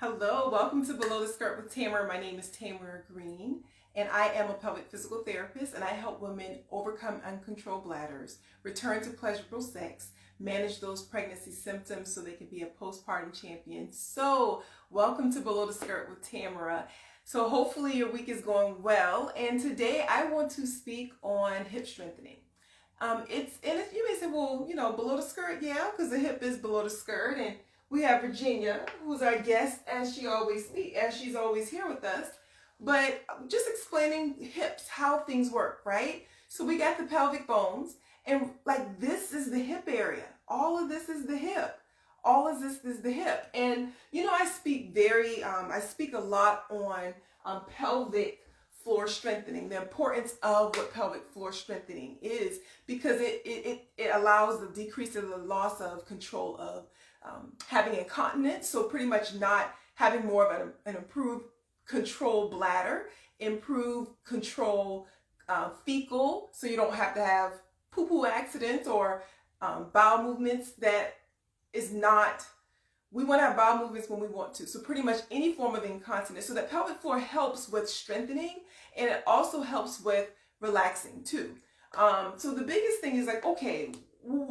Hello, welcome to Below the Skirt with Tamara. My name is Tamara Green, and I am a pelvic physical therapist, and I help women overcome uncontrolled bladders, return to pleasurable sex, manage those pregnancy symptoms so they can be a postpartum champion. So, welcome to Below the Skirt with Tamara. So, hopefully your week is going well, and today I want to speak on hip strengthening. You may say, well, below the skirt, yeah, because the hip is below the skirt, and we have Virginia, who's our guest, as she's always here with us. But just explaining hips, how things work, right? So we got the pelvic bones, and like this is the hip area. All of this is the hip. All of this is the hip. And I speak a lot on pelvic floor strengthening, the importance of what pelvic floor strengthening is, because it allows the decrease of the loss of control of having incontinence. So pretty much not having more of an improved control bladder, improved control fecal, so you don't have to have poo-poo accidents or bowel movements that is not. We want to have bowel movements when we want to. So pretty much any form of incontinence. So that pelvic floor helps with strengthening, and it also helps with relaxing too. So the biggest thing is like, okay,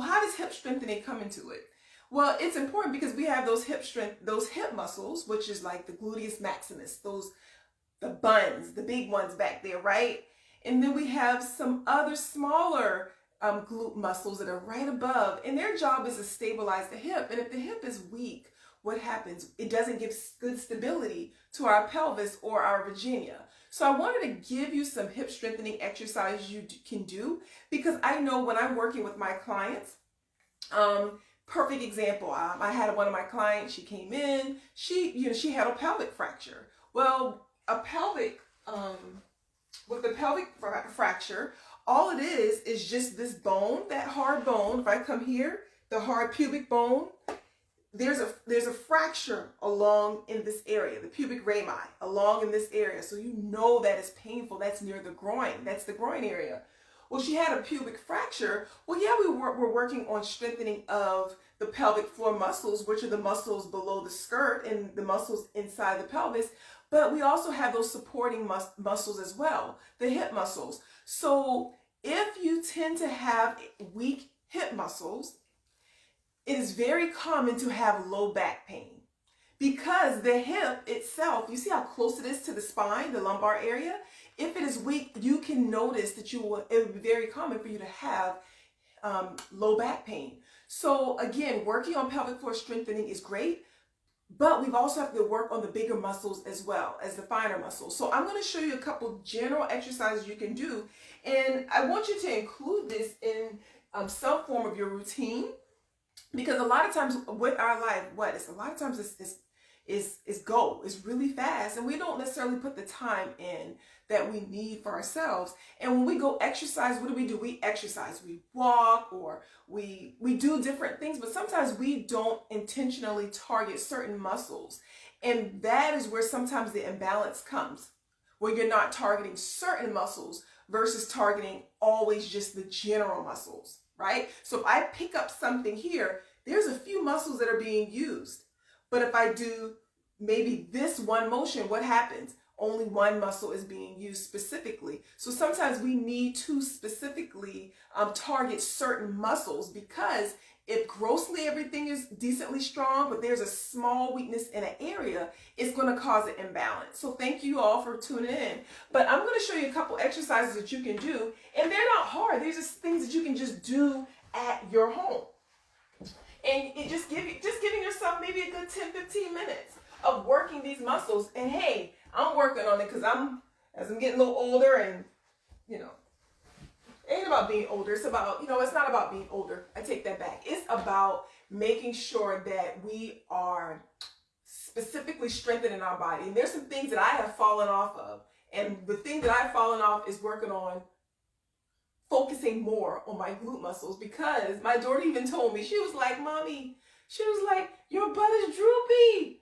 how does hip strengthening come into it? Well, it's important because we have those hip muscles, which is like the gluteus maximus, the buns, the big ones back there, right? And then we have some other smaller glute muscles that are right above, and their job is to stabilize the hip. And if the hip is weak, what happens? It doesn't give good stability to our pelvis or our Virginia. So I wanted to give you some hip strengthening exercises you can do, because I know when I'm working with my clients, perfect example, I had one of my clients, she came in, she had a pelvic fracture. Well, with the pelvic fracture, all it is just this bone, that hard bone. If I come here, the hard pubic bone, there's a fracture along in this area, the pubic rami, along in this area. So you know that it's painful. That's near the groin. That's the groin area. Well, she had a pubic fracture. Well, yeah, we're working on strengthening of the pelvic floor muscles, which are the muscles below the skirt and the muscles inside the pelvis. But we also have those supporting muscles as well, the hip muscles. So if you tend to have weak hip muscles, it is very common to have low back pain, because the hip itself, you see how close it is to the spine, the lumbar area? If it is weak, you can notice that it would be very common for you to have low back pain. So again, working on pelvic floor strengthening is great, but we've also have to work on the bigger muscles as well as the finer muscles. So I'm going to show you a couple general exercises you can do, and I want you to include this in some form of your routine, because a lot of times with our life, it's really fast, and we don't necessarily put the time in that we need for ourselves. And when we go exercise, what do? We exercise, we walk, or we do different things, but sometimes we don't intentionally target certain muscles. And that is where sometimes the imbalance comes, where you're not targeting certain muscles versus targeting always just the general muscles, right? So if I pick up something here, there's a few muscles that are being used. But if I do maybe this one motion, what happens? Only one muscle is being used specifically. So sometimes we need to specifically target certain muscles, because if grossly everything is decently strong, but there's a small weakness in an area, it's going to cause an imbalance. So thank you all for tuning in. But I'm going to show you a couple exercises that you can do, and they're not hard. They're just things that you can just do at your home. And it just giving yourself maybe a good 10-15 minutes of working these muscles. And hey, I'm working on it because as I'm getting a little older, and it ain't about being older. It's about, it's not about being older. I take that back. It's about making sure that we are specifically strengthening our body. And there's some things that I have fallen off of. And the thing that I've fallen off is working on focusing more on my glute muscles, because my daughter even told me, she was like, Mommy, your butt is droopy.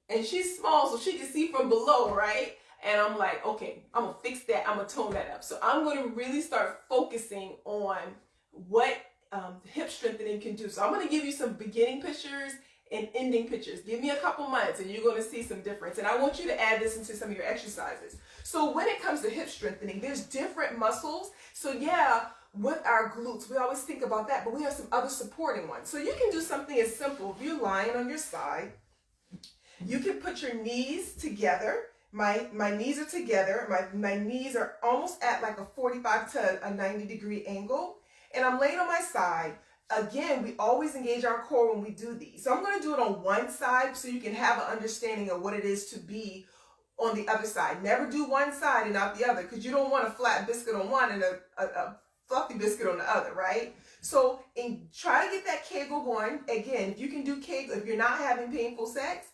And she's small, so she can see from below, right? And I'm like, okay, I'm going to fix that. I'm going to tone that up. So I'm going to really start focusing on what hip strengthening can do. So I'm going to give you some beginning pictures and ending pictures. Give me a couple months and you're going to see some difference. And I want you to add this into some of your exercises. So when it comes to hip strengthening, there's different muscles. So yeah, with our glutes, we always think about that, but we have some other supporting ones. So you can do something as simple. If you're lying on your side, you can put your knees together. My knees are together. My knees are almost at like a 45 to a 90 degree angle. And I'm laying on my side. Again, we always engage our core when we do these. So I'm going to do it on one side so you can have an understanding of what it is to be on the other side. Never do one side and not the other, because you don't want a flat biscuit on one and a fluffy biscuit on the other, right? So try to get that Kegel going. Again, if you can do Kegel, if you're not having painful sex,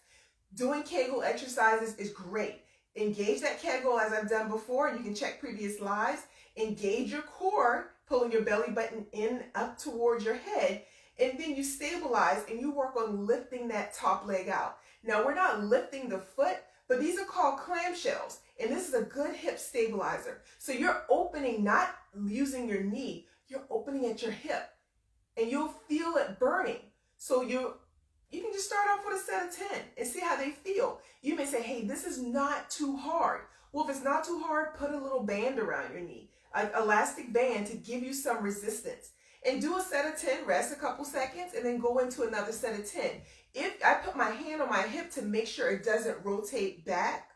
doing Kegel exercises is great. Engage that Kegel as I've done before. You can check previous lives. Engage your core, pulling your belly button in up towards your head, and then you stabilize and you work on lifting that top leg out. Now, we're not lifting the foot, but these are called clamshells, and this is a good hip stabilizer. So you're opening, not using your knee, you're opening at your hip, and you'll feel it burning. So you can just start off with a set of 10 and see how they feel. You may say, hey, this is not too hard. Well, if it's not too hard, put a little band around your knee, an elastic band to give you some resistance. And do a set of 10, rest a couple seconds, and then go into another set of 10. If I put my hand on my hip to make sure it doesn't rotate back,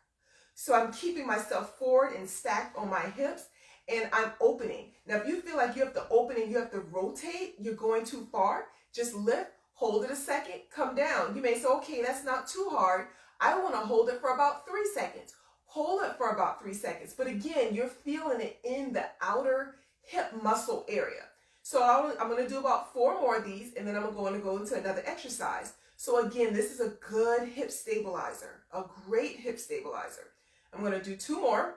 so I'm keeping myself forward and stacked on my hips, and I'm opening. Now, if you feel like you have to open and you have to rotate, you're going too far, just lift, hold it a second, come down. You may say, okay, that's not too hard. I want to hold it for about 3 seconds. Hold it for about 3 seconds. But again, you're feeling it in the outer hip muscle area. So I'm going to do about 4 more of these, and then I'm going to go into another exercise. So again, this is a good hip stabilizer, a great hip stabilizer. I'm going to do 2 more,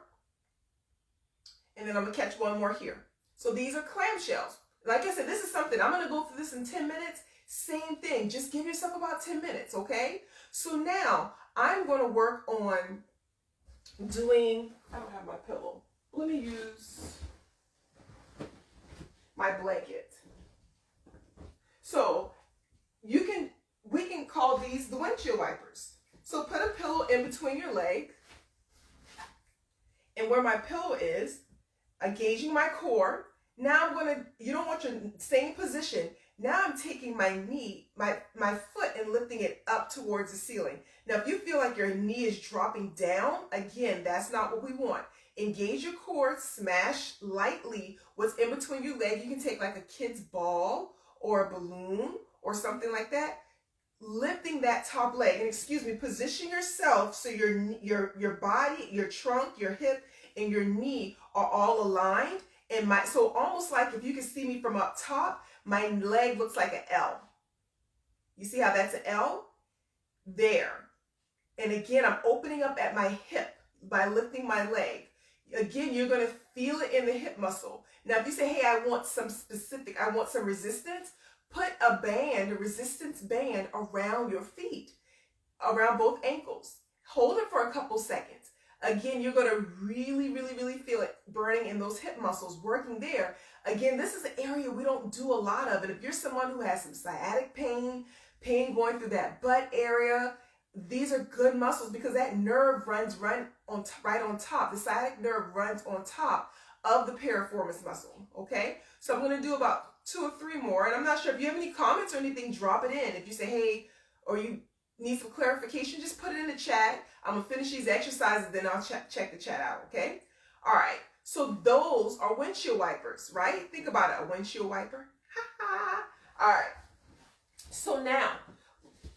and then I'm going to catch 1 more here. So these are clamshells. Like I said, this is something, I'm going to go through this in 10 minutes. Same thing, just give yourself about 10 minutes, okay? So now I'm going to work on doing, I don't have my pillow. Let me use my blanket. So we can call these the windshield wipers. So put a pillow in between your leg, and where my pillow is, engaging my core. Now you don't want your same position. Now I'm taking my knee, my foot, and lifting it up towards the ceiling. Now, if you feel like your knee is dropping down, again, that's not what we want. Engage your core, smash lightly what's in between your leg. You can take like a kid's ball or a balloon or something like that. Lifting that top leg, and position yourself so your body, your trunk, your hip, and your knee are all aligned. And so almost like if you can see me from up top, my leg looks like an L. You see how that's an L? There. And again, I'm opening up at my hip by lifting my leg. Again, you're going to feel it in the hip muscle. Now, if you say, hey, I want some resistance, put a resistance band around your feet, around both ankles. Hold it for a couple seconds. Again, you're going to really, really, really feel it burning in those hip muscles, working there. Again, this is an area we don't do a lot of. And if you're someone who has some sciatic pain going through that butt area, these are good muscles because that nerve runs right on top. The sciatic nerve runs on top of the piriformis muscle, okay? So I'm going to do about 2 or 3 more. And I'm not sure if you have any comments or anything, drop it in. If you say, hey, or you need some clarification, just put it in the chat. I'm going to finish these exercises, then I'll check the chat out, okay? All right, so those are windshield wipers, right? Think about it, a windshield wiper. All right, so now,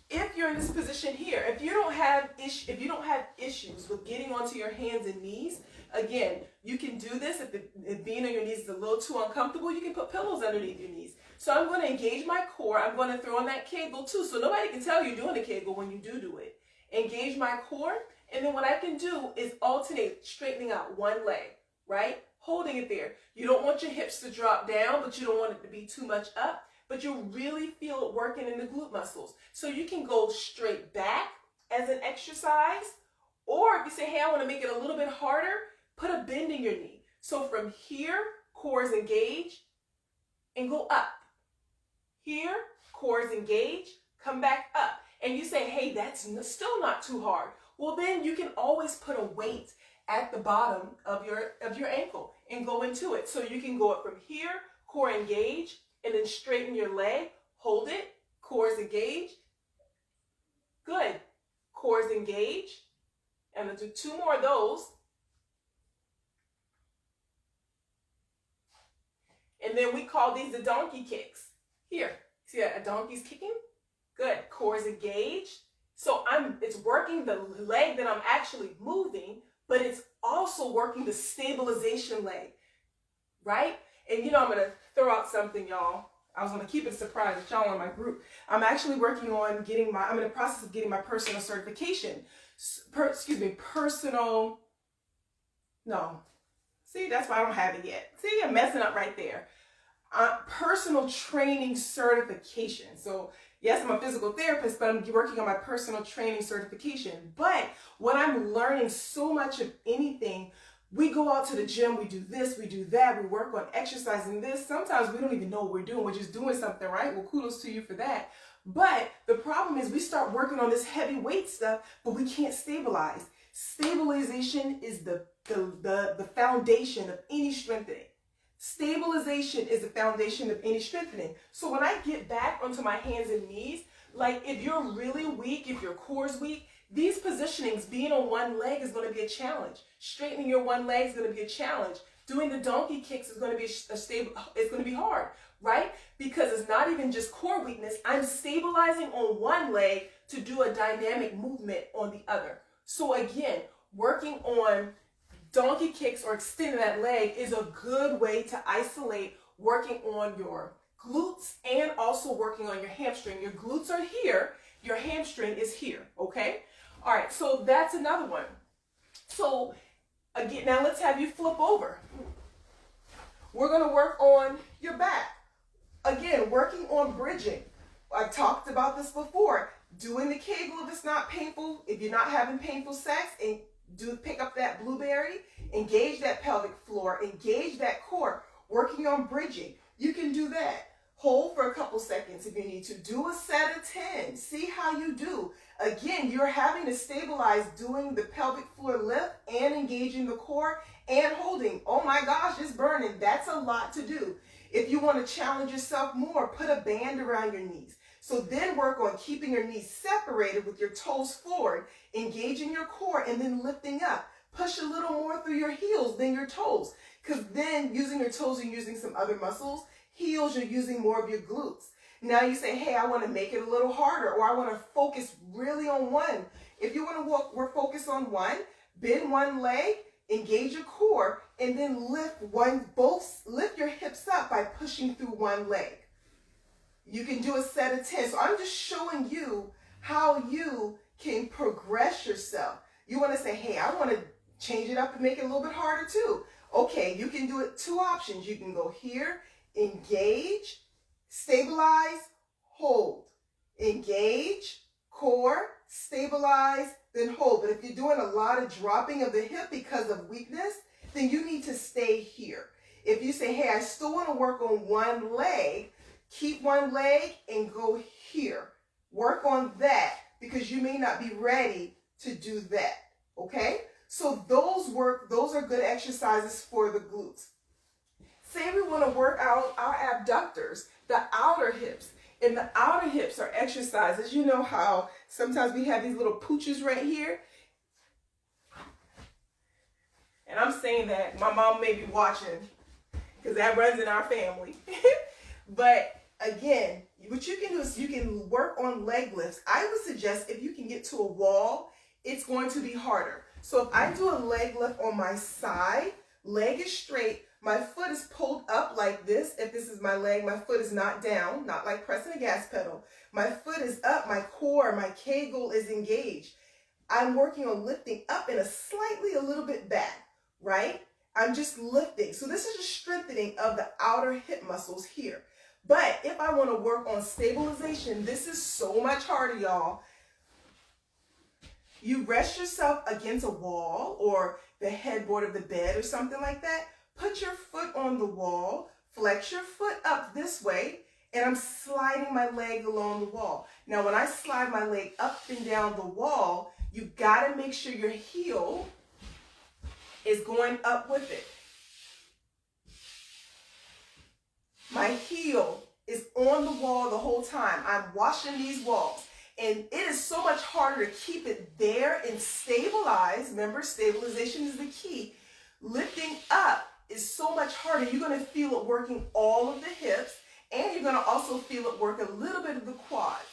if you're in this position here, if you don't have issues with getting onto your hands and knees, again, you can do this. If being on your knees is a little too uncomfortable, you can put pillows underneath your knees. So I'm going to engage my core. I'm going to throw on that Kegel too, so nobody can tell you're doing a Kegel when you do it. Engage my core, and then what I can do is alternate straightening out one leg, right? Holding it there. You don't want your hips to drop down, but you don't want it to be too much up, but you'll really feel it working in the glute muscles. So you can go straight back as an exercise, or if you say, hey, I want to make it a little bit harder, put a bend in your knee. So from here, core is engaged, and go up. Here, core is engaged, come back up. and you say, hey, that's still not too hard, well, then you can always put a weight at the bottom of your ankle and go into it. So you can go up from here, core engage, and then straighten your leg, hold it, cores engage. Good. Cores engage. And I'll do 2 more of those. And then we call these the donkey kicks. Here, see that a donkey's kicking? Good. Cores engaged. So it's working the leg that I'm actually moving, but it's also working the stabilization leg, right? And you know, I'm gonna throw out something, y'all. I was gonna keep it a surprise with y'all in my group. I'm actually working on I'm in the process of getting my personal certification. See, that's why I don't have it yet. See, I'm messing up right there. Personal training certification. So yes, I'm a physical therapist, but I'm working on my personal training certification. But what I'm learning so much of anything, we go out to the gym, we do this, we do that, we work on exercising this. Sometimes we don't even know what we're doing. We're just doing something, right? Well, kudos to you for that. But the problem is we start working on this heavy weight stuff, but we can't stabilize. Stabilization is the foundation of any strengthening. Stabilization is the foundation of any strengthening. So when I get back onto my hands and knees, like if you're really weak, if your core's weak, these positionings, being on one leg is going to be a challenge. Straightening your one leg is going to be a challenge. Doing the donkey kicks is going to be it's going to be hard, right? Because it's not even just core weakness. I'm stabilizing on one leg to do a dynamic movement on the other. So again, working on donkey kicks or extending that leg is a good way to isolate working on your glutes and also working on your hamstring. Your glutes are here, your hamstring is here, okay? All right, so that's another one. So again, now let's have you flip over. We're gonna work on your back. Again, working on bridging. I talked about this before. Doing the Kegel if it's not painful, if you're not having painful sex, and pick up that blueberry, engage that pelvic floor, engage that core, working on bridging. You can do that. Hold for a couple seconds if you need to. Do a set of 10. See how you do. Again, you're having to stabilize doing the pelvic floor lift and engaging the core and holding. Oh my gosh, it's burning. That's a lot to do. If you want to challenge yourself more, put a band around your knees. So then work on keeping your knees separated with your toes forward, engaging your core, and then lifting up. Push a little more through your heels than your toes, because then using your toes, you're using some other muscles. Heels, you're using more of your glutes. Now you say, hey, I want to make it a little harder, or I want to focus really on one. If you want to we're focused on one, bend one leg, engage your core, and then lift your hips up by pushing through one leg. You can do a set of 10. So I'm just showing you how you can progress yourself. You want to say, hey, I want to change it up and make it a little bit harder too. Okay, you can do it 2 options. You can go here, engage, stabilize, hold. Engage, core, stabilize, then hold. But if you're doing a lot of dropping of the hip because of weakness, then you need to stay here. If you say, hey, I still want to work on one leg, keep one leg and go here. Work on that because you may not be ready to do that, okay? So those are good exercises for the glutes. Say we want to work out our abductors, the outer hips. And the outer hips are exercises. You know how sometimes we have these little pooches right here? And I'm saying that my mom may be watching because that runs in our family. But again, what you can do is you can work on leg lifts. I would suggest if you can get to a wall, it's going to be harder. So if I do a leg lift on my side, leg is straight, my foot is pulled up like this. If this is my leg, my foot is not down, not like pressing a gas pedal. My foot is up, my core, my Kegel is engaged. I'm working on lifting up and a little bit back, right? I'm just lifting. So this is a strengthening of the outer hip muscles here. But if I want to work on stabilization, this is so much harder, y'all. You rest yourself against a wall or the headboard of the bed or something like that. Put your foot on the wall, flex your foot up this way, and I'm sliding my leg along the wall. Now, when I slide my leg up and down the wall, you got to make sure your heel is going up with it. My heel is on the wall the whole time. I'm washing these walls. And it is so much harder to keep it there and stabilize. Remember, stabilization is the key. Lifting up is so much harder. You're going to feel it working all of the hips, and you're going to also feel it work a little bit of the quads.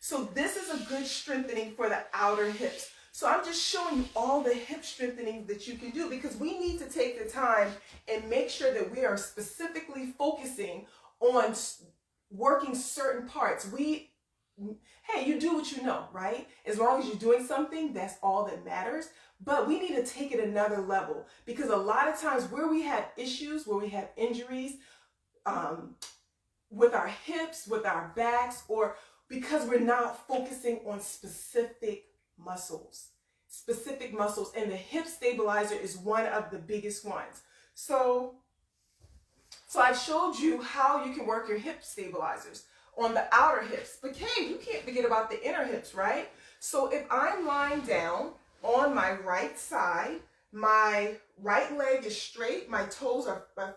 So this is a good strengthening for the outer hips. So I'm just showing you all the hip strengthening that you can do, because we need to take the time and make sure that we are specifically focusing on working certain parts. Hey, you do what you know, right? As long as you're doing something, that's all that matters. But we need to take it another level, because a lot of times where we have issues, where we have injuries with our hips, with our backs, or because we're not focusing on specific muscles, and the hip stabilizer is one of the biggest ones. So I showed you how you can work your hip stabilizers on the outer hips. But hey, you can't forget about the inner hips, right? So if I'm lying down on my right side, my right leg is straight, my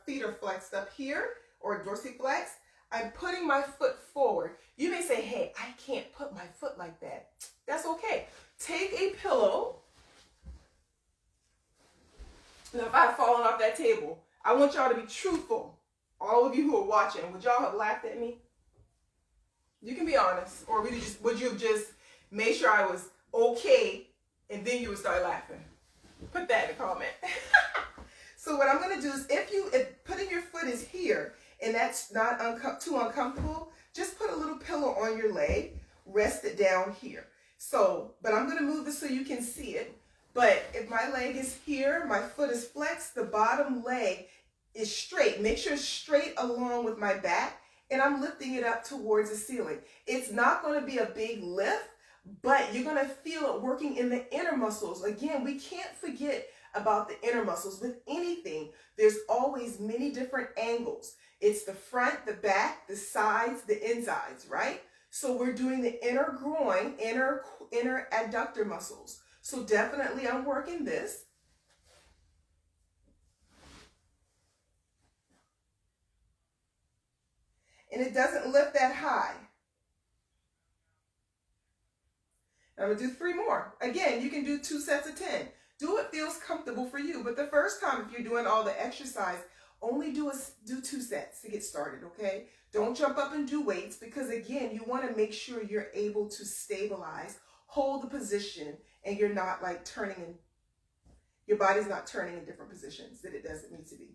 feet are flexed up here, or dorsiflex. I'm putting my foot forward. You may say, hey, I can't put my foot like that. That's okay. Take a pillow. Now, if I've fallen off that table, I want y'all to be truthful. All of you who are watching, would y'all have laughed at me? You can be honest. Or would you have just made sure I was okay, and then you would start laughing? Put that in the comment. So what I'm going to do is, if putting your foot is here, and that's not too uncomfortable, just put a little pillow on your leg, rest it down here. But I'm going to move this so you can see it. But if my leg is here, my foot is flexed, the bottom leg is straight. Make sure it's straight along with my back, and I'm lifting it up towards the ceiling. It's not going to be a big lift, but you're going to feel it working in the inner muscles. Again, we can't forget about the inner muscles. With anything, there's always many different angles. It's the front, the back, the sides, the insides, right? So we're doing the inner groin, inner adductor muscles. So definitely I'm working this. And it doesn't lift that high. I'm going to do 3 more. Again, you can do 2 sets of 10. Do what feels comfortable for you. But the first time, if you're doing all the exercise, only do 2 sets to get started, okay? Don't jump up and do weights, because again, you want to make sure you're able to stabilize, hold the position, and you're not like your body's not turning in different positions that it doesn't need to be.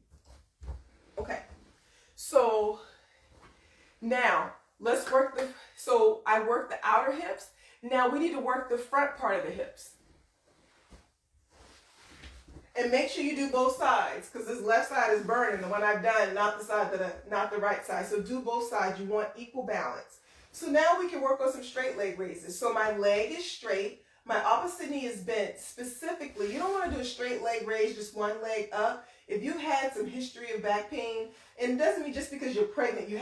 Okay, so now let's work I work the outer hips. Now we need to work the front part of the hips. And make sure you do both sides, because this left side is burning. The one I've done, not the right side. So do both sides. You want equal balance. So now we can work on some straight leg raises. So my leg is straight. My opposite knee is bent. Specifically, you don't want to do a straight leg raise, just one leg up. If you've had some history of back pain, and it doesn't mean just because you're pregnant you've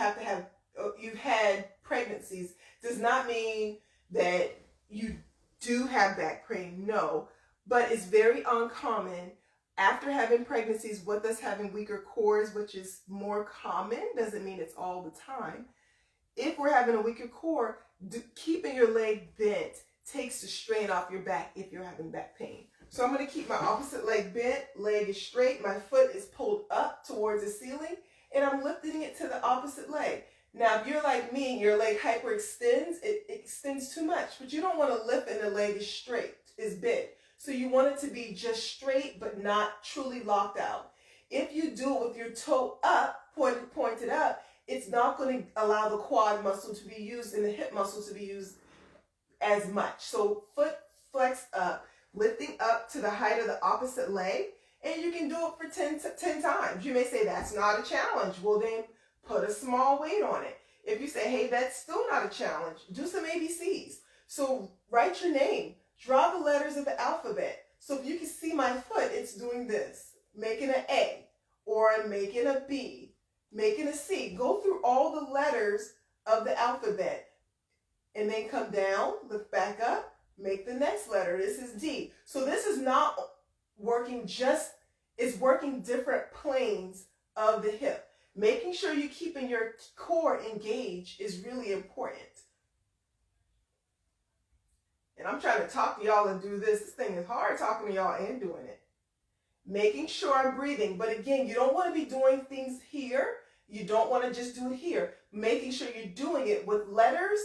had pregnancies, does not mean that you do have back pain. No, but it's very uncommon. After having pregnancies, with us having weaker cores, which is more common, doesn't mean it's all the time. If we're having a weaker core, keeping your leg bent takes the strain off your back if you're having back pain. So I'm going to keep my opposite leg bent, leg is straight, my foot is pulled up towards the ceiling, and I'm lifting it to the opposite leg. Now, if you're like me and your leg hyperextends, it extends too much, but you don't want to lift and the leg is straight, is bent. So you want it to be just straight, but not truly locked out. If you do it with your toe up, pointed up, it's not going to allow the quad muscle to be used and the hip muscle to be used as much. So foot flex up, lifting up to the height of the opposite leg, and you can do it for 10 times. You may say, that's not a challenge. Well, then put a small weight on it. If you say, hey, that's still not a challenge, do some ABCs. So write your name. Draw the letters of the alphabet. So if you can see my foot, it's doing this, making an A, or making a B, making a C. Go through all the letters of the alphabet. And then come down, lift back up, make the next letter. This is D. So this is not working just, it's working different planes of the hip. Making sure you're keeping your core engaged is really important. And I'm trying to talk to y'all and do this. This thing is hard talking to y'all and doing it. Making sure I'm breathing. But again, you don't want to be doing things here. You don't want to just do it here. Making sure you're doing it with letters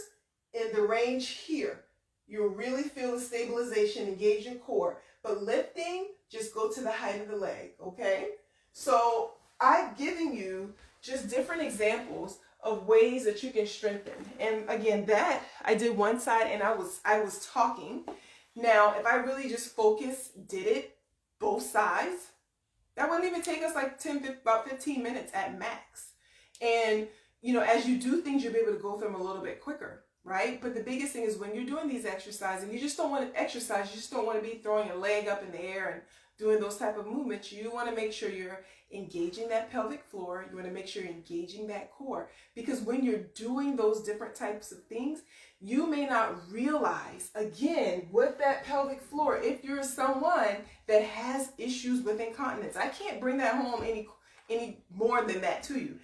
in the range here. You'll really feel the stabilization, engage your core. But lifting, just go to the height of the leg, okay? So I've given you just different examples of ways that you can strengthen. And again, that I did one side and I was talking. Now, if I really just focus, did it both sides, that wouldn't even take us like about 15 minutes at max. And you know, as you do things, you'll be able to go through them a little bit quicker, right? But the biggest thing is when you're doing these exercises, and you just don't want to exercise, you just don't want to be throwing your leg up in the air and doing those type of movements. You want to make sure you're engaging that pelvic floor. You want to make sure you're engaging that core, because when you're doing those different types of things, you may not realize, again, with that pelvic floor, if you're someone that has issues with incontinence, I can't bring that home any more than that to you.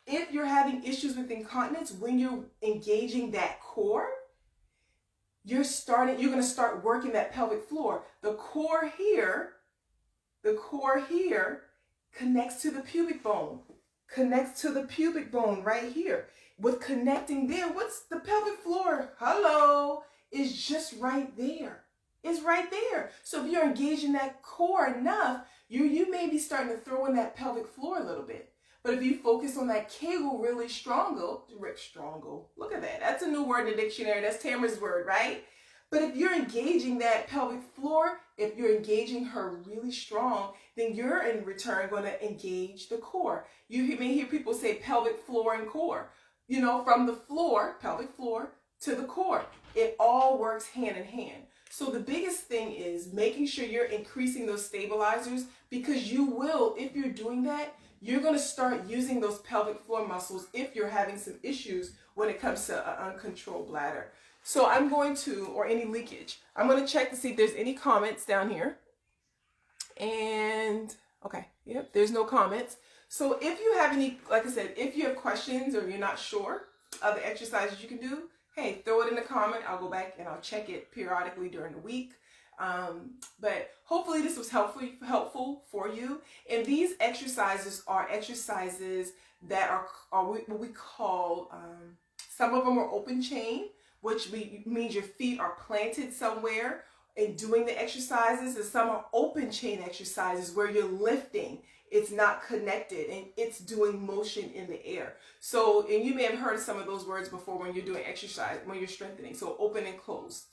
If you're having issues with incontinence, when you're engaging that core, you're going to start working that pelvic floor. The core here connects to the pubic bone, right here. With connecting there, what's the pelvic floor? Hello, is just right there. It's right there. So if you're engaging that core enough, you may be starting to throw in that pelvic floor a little bit. But if you focus on that Kegel really strongle, look at that. That's a new word in the dictionary. That's Tamara's word, right? But if you're engaging that pelvic floor, if you're engaging her really strong, then you're in return going to engage the core. You may hear people say pelvic floor and core. You know, from the floor, pelvic floor, to the core. It all works hand in hand. So the biggest thing is making sure you're increasing those stabilizers, because you will, if you're doing that, you're going to start using those pelvic floor muscles if you're having some issues when it comes to an uncontrolled bladder. So I'm going to, or any leakage, I'm going to check to see if there's any comments down here. And, okay, yep, there's no comments. So if you have any, like I said, if you have questions or you're not sure of the exercises you can do, hey, throw it in the comment. I'll go back and I'll check it periodically during the week. But hopefully this was helpful for you. And these exercises are exercises that are what we call, some of them are open chain, which means your feet are planted somewhere and doing the exercises, and some are open chain exercises where you're lifting. It's not connected and it's doing motion in the air. So, and you may have heard some of those words before when you're doing exercise, when you're strengthening. So open and closed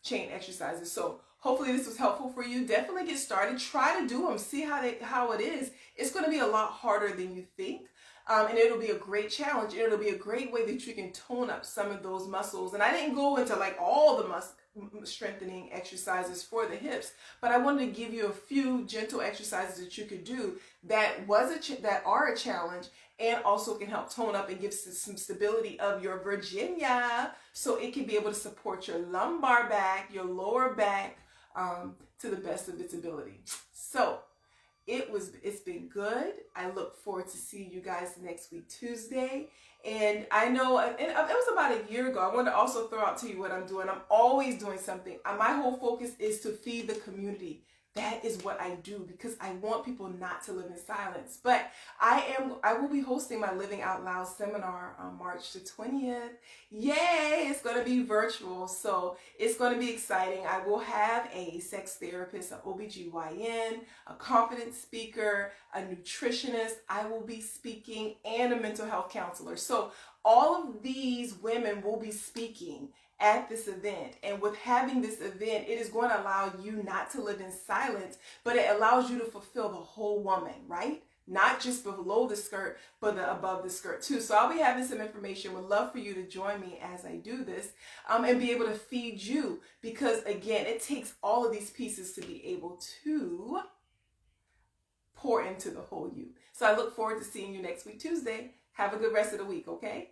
chain exercises. So hopefully this was helpful for you. Definitely get started. Try to do them. See how it is. It's going to be a lot harder than you think. And it'll be a great challenge. It'll be a great way that you can tone up some of those muscles. And I didn't go into like all the strengthening exercises for the hips, but I wanted to give you a few gentle exercises that you could do that are a challenge, and also can help tone up and give some stability of your Virginia, so it can be able to support your lumbar back, your lower back, to the best of its ability. So it's been good. I look forward to seeing you guys next week, Tuesday. And I know, and it was about a year ago, I wanted to also throw out to you what I'm doing. I'm always doing something. My whole focus is to feed the community. That is what I do, because I want people not to live in silence. But I will be hosting my Living Out Loud seminar on March the 20th. Yay! It's going to be virtual, so it's going to be exciting. I will have a sex therapist, an OBGYN, a confidence speaker, a nutritionist. I will be speaking, and a mental health counselor. So all of these women will be speaking at this event. And with having this event, it is going to allow you not to live in silence, but it allows you to fulfill the whole woman, right? Not just below the skirt, but above the skirt too. So I'll be having some information. Would love for you to join me as I do this, and be able to feed you, because again, it takes all of these pieces to be able to pour into the whole you. So I look forward to seeing you next week, Tuesday. Have a good rest of the week, okay?